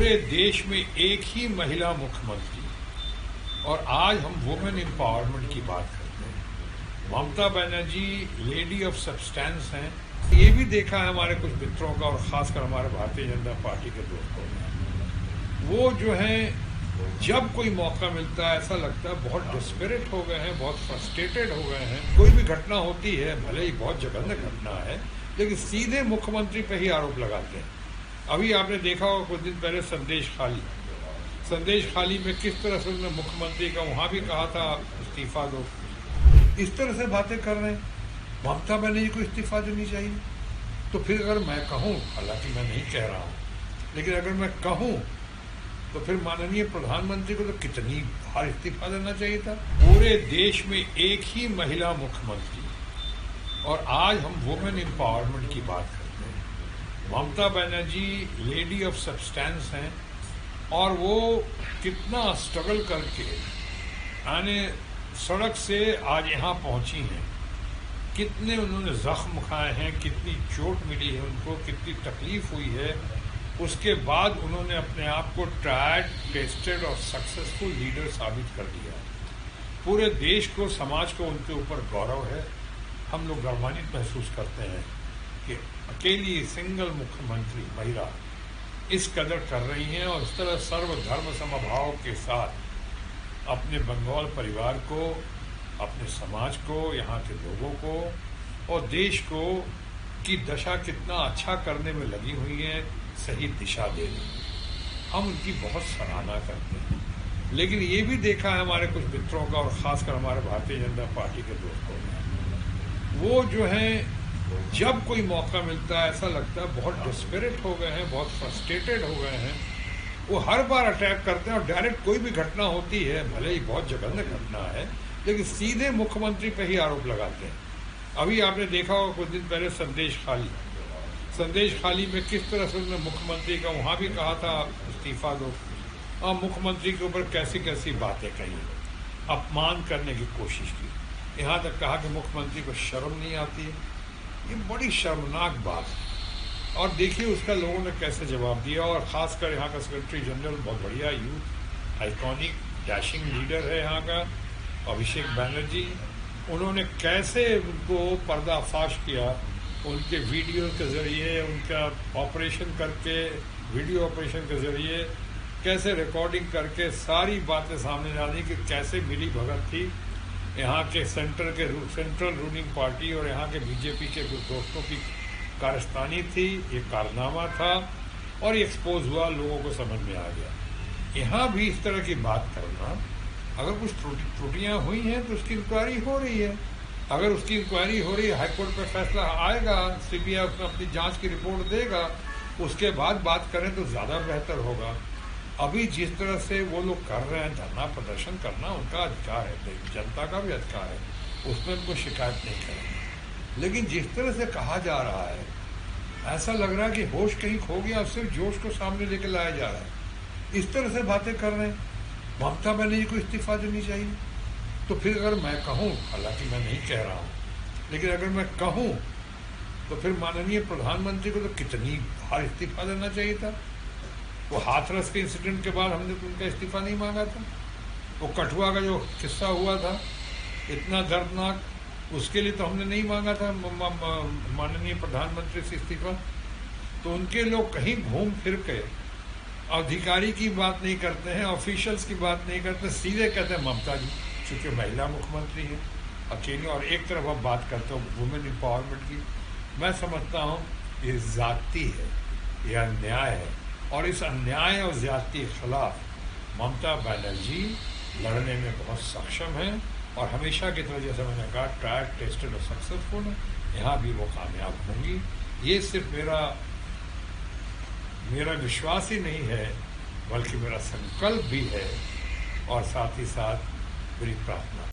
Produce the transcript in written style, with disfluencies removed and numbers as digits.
पूरे देश में एक ही महिला मुख्यमंत्री, और आज हम वुमेन एम्पावरमेंट की बात करते हैं। Mamata Banerjee lady of substance हैं। ये भी देखा है हमारे कुछ मित्रों का और खासकर हमारे भारतीय जनता पार्टी के दोस्तों ने। वो जो हैं जब कोई मौका मिलता है ऐसा लगता है बहुत डिस्परेट हो गए हैं, बहुत फ्रस्ट्रेटेड हो गए हैं। कोई भी घटना होती है, भले ही बहुत जघन्य घटना है, लेकिन सीधे मुख्यमंत्री पे ही आरोप लगाते हैं। अभी आपने देखा होगा कुछ दिन पहले संदेश खाली में किस तरह से उन्होंने मुख्यमंत्री का वहां भी कहा था इस्तीफा दो। इस तरह से बातें कर रहे हैं। ममता बनर्जी को इस्तीफा देनी चाहिए। तो फिर अगर मैं कहूँ, हालांकि मैं नहीं कह रहा हूँ, लेकिन अगर मैं कहूँ तो फिर माननीय प्रधानमंत्री को तो कितनी बार इस्तीफा देना चाहिए था। पूरे देश में एक ही महिला मुख्यमंत्री, और आज हम वुमेन एम्पावरमेंट की बात करते हैं। Mamata Banerjee lady of substance हैं, और वो कितना स्ट्रगल करके यानी सड़क से आज यहाँ पहुँची हैं। कितने उन्होंने जख्म खाए हैं, कितनी चोट मिली है उनको, कितनी तकलीफ हुई है। उसके बाद उन्होंने अपने आप को ट्राइड, टेस्टेड और सक्सेसफुल लीडर साबित कर दिया। पूरे देश को, समाज को उनके ऊपर गौरव है। हम लोग गर्वान्वित महसूस करते हैं कि अकेली सिंगल मुख्यमंत्री महिला इस कदर कर रही हैं, और इस तरह सर्वधर्म समभाव के साथ अपने बंगाल परिवार को, अपने समाज को, यहाँ के लोगों को और देश को की दशा कितना अच्छा करने में लगी हुई है, सही दिशा दे रही है। हम उनकी बहुत सराहना करते हैं। लेकिन ये भी देखा है हमारे कुछ मित्रों का और खासकर हमारे भारतीय जनता पार्टी के दोस्तों ने। वो जो हैं जब कोई मौका मिलता है ऐसा लगता है बहुत डिस्परेट हो गए हैं, बहुत फ्रस्ट्रेटेड हो गए हैं। वो हर बार अटैक करते हैं, और डायरेक्ट कोई भी घटना होती है, भले ही बहुत जघन्य घटना है, लेकिन सीधे मुख्यमंत्री पे ही आरोप लगाते हैं। अभी आपने देखा होगा कुछ दिन पहले संदेश खाली में किस तरह से उन्होंने मुख्यमंत्री का वहां भी कहा था इस्तीफा दो, और मुख्यमंत्री के ऊपर कैसी कैसी बातें कही, अपमान करने की कोशिश की। यहाँ तक कहा कि मुख्यमंत्री को शर्म नहीं आती है। ये बड़ी शर्मनाक बात है। और देखिए उसका लोगों ने कैसे जवाब दिया, और खासकर यहाँ का सेक्रेटरी जनरल बहुत बढ़िया यूथ आइकॉनिक डैशिंग लीडर है यहाँ का, अभिषेक बनर्जी। उन्होंने कैसे उनको पर्दाफाश किया, उनके वीडियो के जरिए, उनका ऑपरेशन करके, वीडियो ऑपरेशन के जरिए कैसे रिकॉर्डिंग करके सारी बातें सामने डाली कि कैसे मिली भगत थी यहाँ के सेंट्रल रूलिंग पार्टी और यहाँ के बीजेपी के कुछ दोस्तों की कारस्तानी थी। ये कारनामा था और ये एक्सपोज हुआ, लोगों को समझ में आ गया। यहाँ भी इस तरह की बात करना, अगर कुछ त्रुटियां हुई हैं तो उसकी इंक्वायरी हो रही है। अगर उसकी इंक्वायरी हो रही है, हाईकोर्ट पर फैसला आएगा, सीबीआई उसमें अपनी जांच की रिपोर्ट देगा, उसके बाद बात करें तो ज़्यादा बेहतर होगा। अभी जिस तरह से वो लोग कर रहे हैं, धरना प्रदर्शन करना उनका अधिकार है, जनता का भी अधिकार है, उसमें उनको शिकायत नहीं करेंगे। लेकिन जिस तरह से कहा जा रहा है, ऐसा लग रहा है कि होश कहीं खो गया, सिर्फ जोश को सामने लेकर लाया जा रहा है। इस तरह से बातें कर रहे हैं। ममता बनर्जी को इस्तीफा देनी चाहिए। तो फिर अगर मैं कहूँ, हालांकि मैं नहीं कह रहा हूँ, लेकिन अगर मैं कहूँ तो फिर माननीय प्रधानमंत्री को तो कितनी बार इस्तीफा देना चाहिए था। वो हाथरस के इंसिडेंट के बाद हमने तो उनका इस्तीफा नहीं मांगा था। वो कठुआ का जो किस्सा हुआ था इतना दर्दनाक, उसके लिए तो हमने नहीं मांगा था माननीय प्रधानमंत्री से इस्तीफा। तो उनके लोग कहीं घूम फिर के अधिकारी की बात नहीं करते हैं, ऑफिशियल्स की बात नहीं करते, सीधे कहते हैं ममता जी, चूँकि महिला मुख्यमंत्री है अकेली। और एक तरफ अब बात करते हो वुमेन एम्पावरमेंट की। मैं समझता हूँ ये ज़्यादती है, ये अन्याय है, और इस अन्याय और ज़्यादती के खिलाफ ममता बनर्जी लड़ने में बहुत सक्षम है, और हमेशा की तरह जैसे मैंने कहा ट्राइड, टेस्टेड और सक्सेसफुल है। यहाँ भी वो कामयाब होंगी। ये सिर्फ मेरा विश्वास ही नहीं है, बल्कि मेरा संकल्प भी है, और साथ ही साथ मेरी प्रार्थना।